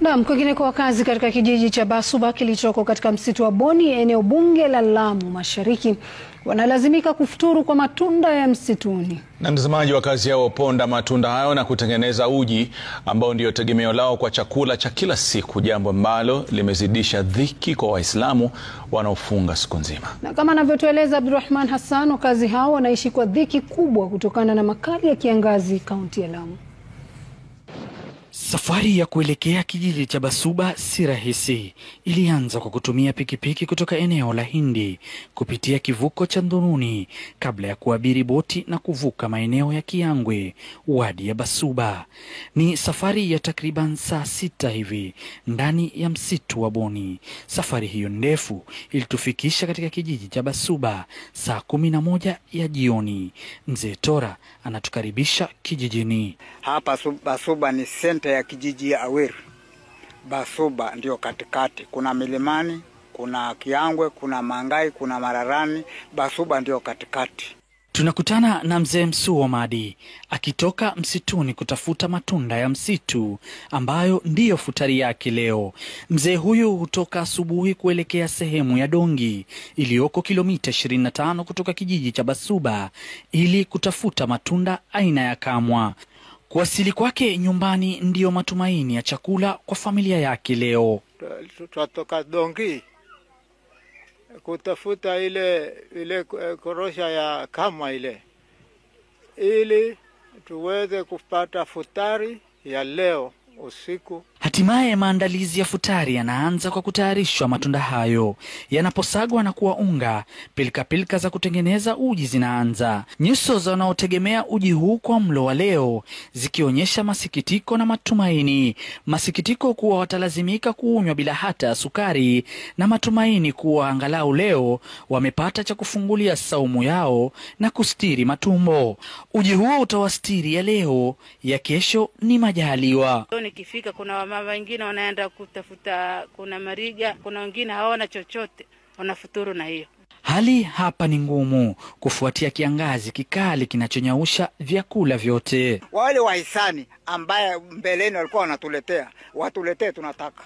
Naam, kwingineko wakazi katika kijiji cha Basuba kilichoko katika msitu wa Boni, eneo bunge la Lamu Mashariki, wanalazimika kufuturu kwa matunda ya msituni. Na mtazamaji, wakazi hao waponda matunda hayo na kutengeneza uji ambao ndio tegemeo lao kwa chakula cha kila siku, jambo ambalo limezidisha dhiki kwa Waislamu wanaofunga siku nzima. Na kama anavyotueleza Abdulrahman Hassan, wakazi hao wanaishi kwa dhiki kubwa kutokana na makali ya kiangazi kaunti ya Lamu. Safari ya kuelekea kijiji cha Basuba si rahisi. Ilianza kwa kutumia pikipiki kutoka eneo la Hindi kupitia kivuko cha Ndununi kabla ya kuabiri boti na kuvuka maeneo ya Kiangwe, wadi ya Basuba. Ni safari ya takriban saa 6 hivi ndani ya msitu wa Boni. Safari hiyo ndefu ilitufikisha katika kijiji cha Basuba saa 11 ya jioni. Mzee Tora anatukaribisha kijijini. Hapa Basuba ni senta ya kijiji ya Aweru. Basuba ndio katikati. Kuna milimani, kuna Kiangwe, kuna Mangai, kuna Mararani. Basuba ndio katikati. Tunakutana na mzee Msuo Madi akitoka msituni kutafuta matunda ya msitu ambayo ndiyo futari yake leo. Mzee huyu hutoka asubuhi kuelekea sehemu ya Dongi iliyoko kilomita 25 kutoka kijiji cha Basuba ili kutafuta matunda aina ya kamwa. Kuwasili kwake nyumbani ndiyo matumaini ya chakula kwa familia yake leo. Tunatoka Dongi kutafuta ile korosha ya kama ili tuweze kupata futari ya leo usiku. Hatimaye maandalizi ya futari yanaanza kwa kutayarishwa matunda hayo. Yanaposagwa na kuwa unga, pilika za kutengeneza uji zinaanza. Nyuso za wanaotegemea uji huu kwa mlo wa leo zikionyesha masikitiko na matumaini. Masikitiko kuwa watalazimika kuunywa bila hata sukari, na matumaini kuwa angalau leo wamepata cha kufungulia saumu yao na kustiri matumbo. Uji huo utawastiri ya leo, ya kesho ni majaliwa. Nikifika kuna mama wengine wanaenda kutafuta, kuna mariga, kuna wengine hawana chochote, wanafuturu na hiyo. Hali hapa ni ngumu kufuatia kiangazi kikali kinachonyausha vyakula vyote. Wale wahisani ambaye mbeleni walikuwa wanatuletea, watuletee tunataka.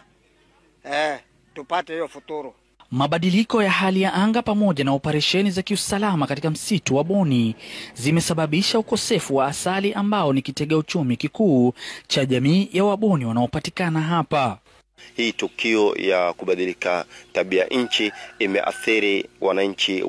Tupate hiyo futuru. Mabadiliko ya hali ya anga pamoja na operesheni za kiusalama katika msitu wa Boni zimesababisha ukosefu wa asali ambao ni kitega uchumi kikuu cha jamii ya Waboni wanaopatikana hapa. Hii tukio ya kubadilika tabia nchi imeathiri wananchi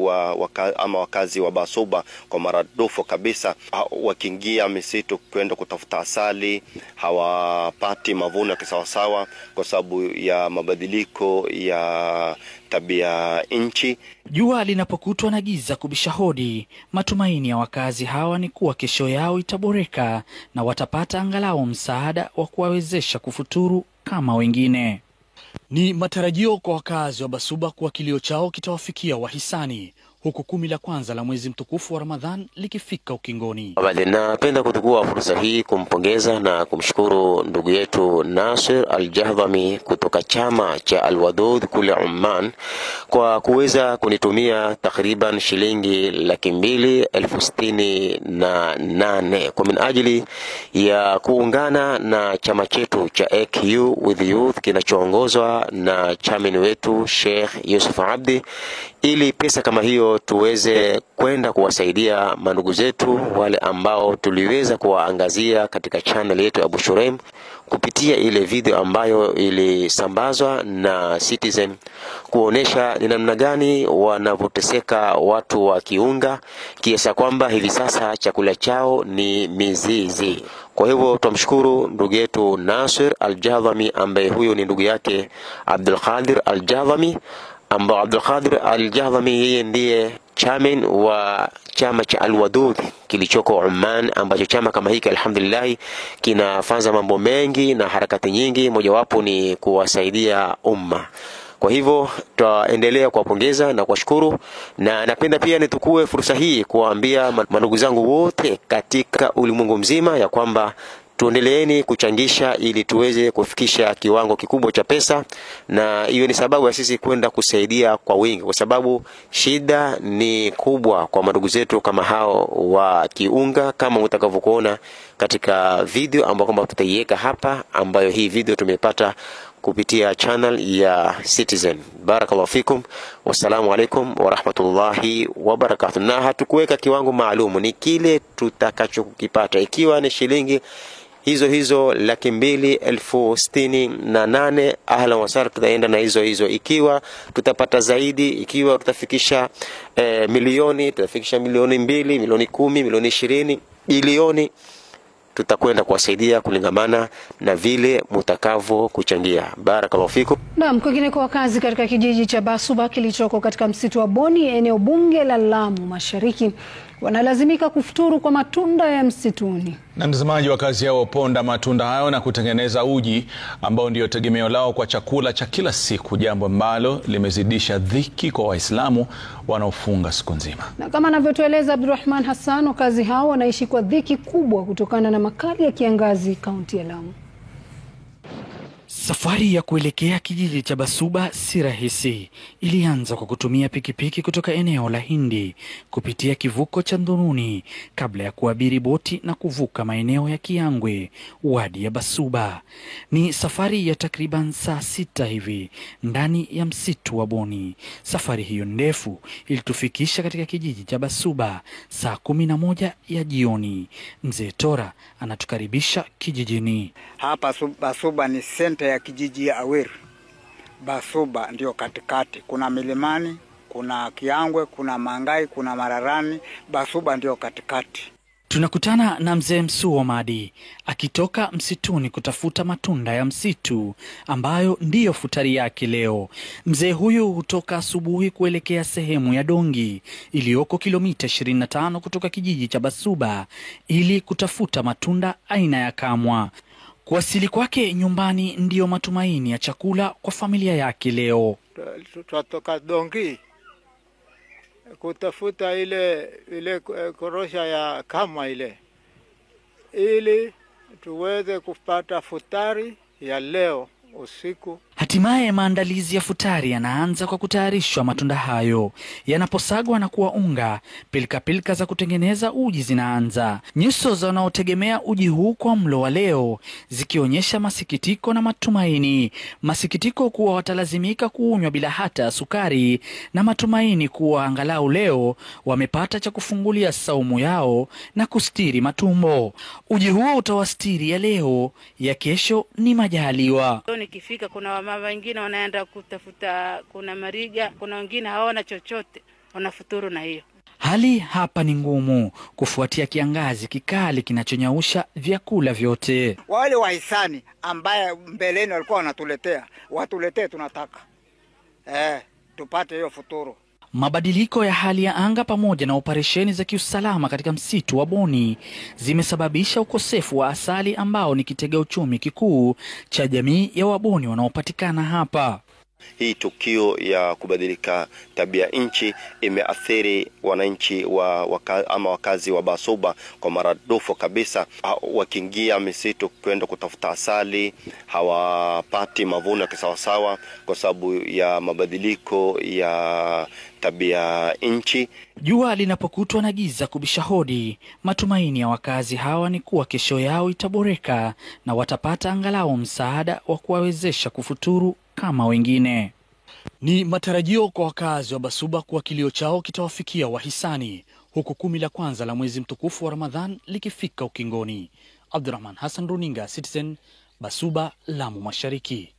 ama wakazi wa Basuba kwa maradufu kabisa. Wakiingia misitu kwenda kutafuta asali, hawapati mavuno ya kisawasawa kwa sababu ya mabadiliko ya tabia nchi. Jua linapokutwa na giza kubisha hodi, matumaini ya wakazi hawa ni kuwa kesho yao itaboreka na watapata angalau msaada wa kuwawezesha kufuturu kama wengine. Ni matarajio kwa wakazi wa Basuba kuwa kilio chao kitawafikia wahisani huku 10 la kwanza la mwezi mtukufu wa Ramadhan likifika ukingoni. Napenda kuchukua fursa hii kumpongeza na kumshukuru ndugu yetu Nasir Al-Jahdhami kutoka chama cha Al-Wadud kule Oman kwa kuweza kunitumia takriban shilingi 268,000 kwa minajili ya kuungana na chama chetu cha AQ with Youth kinachoongozwa na chairman wetu Sheikh Yusuf Abdi, ili pesa kama hiyo tuweze kwenda kuwasaidia mandugu zetu wale ambao tuliweza kuwaangazia katika channel yetu ya Abu Shuraim kupitia ile video ambayo ilisambazwa na Citizen kuonesha ni namna gani wanavoteseka watu wa kiunga kiasi kwamba hivi sasa chakula chao ni mizizi. Kwa hivyo tumshukuru ndugu yetu Nasir Al-Jahdhami ambaye huyo ni ndugu yake Abdul Qadir Al-Jahdhami, ambao Abdul Qadir Al-Jahdhami yeye ndiye chairman wa chama cha Al-Wadud kilichoko Oman, ambacho chama kama hiki alhamdulillah kinafanya mambo mengi na harakati nyingi, mojawapo ni kuwasaidia umma. Kwa hivyo tutaendelea kuwapongeza na kuwashukuru, na napenda pia nitukue fursa hii kuwaambia mandugu zangu wote katika ulimwengu mzima ya kwamba tuendeleeni kuchangisha ili tuweze kufikisha kiwango kikubwa cha pesa, na hiyo ni sababu ya sisi kwenda kusaidia kwa wingi, kwa sababu shida ni kubwa kwa ndugu zetu kama hao wa kiunga, kama mtakavyokuona katika video ambayo kwamba tutaiweka hapa, ambayo hii video tumepata kupitia channel ya Citizen. Barakallahu fikum, wassalamu alaikum wa rahmatullahi wa barakatuh. Na hatukuweka kiwango maalum, ni kile tutakachokipata. Ikiwa ni shilingi hizo 2,268,000, ahlan wa sahlan, tutaenda na hizo. Ikiwa tutapata zaidi, ikiwa tutafikisha milioni, tutafikisha milioni 2, milioni 10, milioni 20, bilioni, tutakwenda kuwasaidia kulingamana na vile mtakavyo kuchangia. Barakallahu fikum. Naam, kwingineko wakazi katika kijiji cha Basuba kilichoko katika msitu wa Boni, eneo bunge la Lamu Mashariki, wanalazimika kufuturu kwa matunda ya msituni. Na mtazamaji, wakazi hao waponda matunda hayo na kutengeneza uji ambao ndio tegemeo lao kwa chakula cha kila siku, jambo ambalo limezidisha dhiki kwa Waislamu wanaofunga siku nzima. Na kama anavyotueleza Abdurrahman Hassan, wakazi hao wanaishi kwa dhiki kubwa kutokana na makali ya kiangazi kaunti ya Lamu. Safari ya kuelekea kijiji cha Basuba si rahisi. Ilianza kwa kutumia pikipiki kutoka eneo la Hindi kupitia kivuko cha Ndununi kabla ya kuabiri boti na kuvuka maeneo ya Kiangwe, wadi ya Basuba. Ni safari ya takriban saa 6 hivi ndani ya msitu wa Boni. Safari hiyo ndefu ilitufikisha katika kijiji cha Basuba saa 11 ya jioni. Mzee Tora anatukaribisha kijijini. Hapa Basuba ni senta ya kijiji ya Aweru. Basuba ndio katikati. Kuna milimani, kuna Kiangwe, kuna Mangai, kuna Mararani. Basuba ndio katikati. Tunakutana na mzee Msuo Madi akitoka msituni kutafuta matunda ya msitu ambayo ndiyo futari yake leo. Mzee huyu hutoka asubuhi kuelekea sehemu ya Dongi iliyoko kilomita 25 kutoka kijiji cha Basuba ili kutafuta matunda aina ya kamwa. Kuwasili kwake nyumbani ndiyo matumaini ya chakula kwa familia yake leo. Tutatoka Dongi kutafuta ile korosha ya kamwa ile, ili tuweze kupata futari ya leo usiku. Hatimaye maandalizi ya futari yanaanza kwa kutayarishwa matunda hayo. Yanaposagwa na kuwa unga, pilika za kutengeneza uji zinaanza. Nyuso za wanaotegemea uji huu kwa mlo wa leo zikionyesha masikitiko na matumaini. Masikitiko kuwa watalazimika kuunywa bila hata sukari, na matumaini kuwa angalau leo wamepata cha kufungulia saumu yao na kustiri matumbo. Uji huo utawastiri ya leo, ya kesho ni majaliwa. Nikifika kuna mama wengine wanaenda kutafuta, kuna mariga, kuna wengine hawana chochote, wanafuturu na hiyo. Hali hapa ni ngumu kufuatia kiangazi kikali kinachonyausha vyakula vyote. Wale wahisani ambaye mbeleni walikuwa wanatuletea, watuletee tunataka. Tupate hiyo futuru. Mabadiliko ya hali ya anga pamoja na operesheni za kiusalama katika msitu wa Boni zimesababisha ukosefu wa asali ambao ni kitega uchumi kikuu cha jamii ya Waboni wanaopatikana hapa. Hii tukio ya kubadilika tabia nchi imeathiri wananchi ama wakazi wa Basuba kwa maradufu kabisa. Wakiingia misitu kwenda kutafuta asali, hawapati mavuno ya kisawasawa kwa sababu ya mabadiliko ya tabia nchi. Jua linapokutwa na giza kubisha hodi, matumaini ya wakazi hawa ni kuwa kesho yao itaboreka na watapata angalau msaada wa kuwawezesha kufuturu kama wengine. Ni matarajio kwa wakazi wa Basuba kuwa kilio chao kitawafikia wahisani, huku 10 la kwanza la mwezi mtukufu wa Ramadhan likifika ukingoni. Abdurrahman Hassan, Runinga Citizen, Basuba, Lamu Mashariki.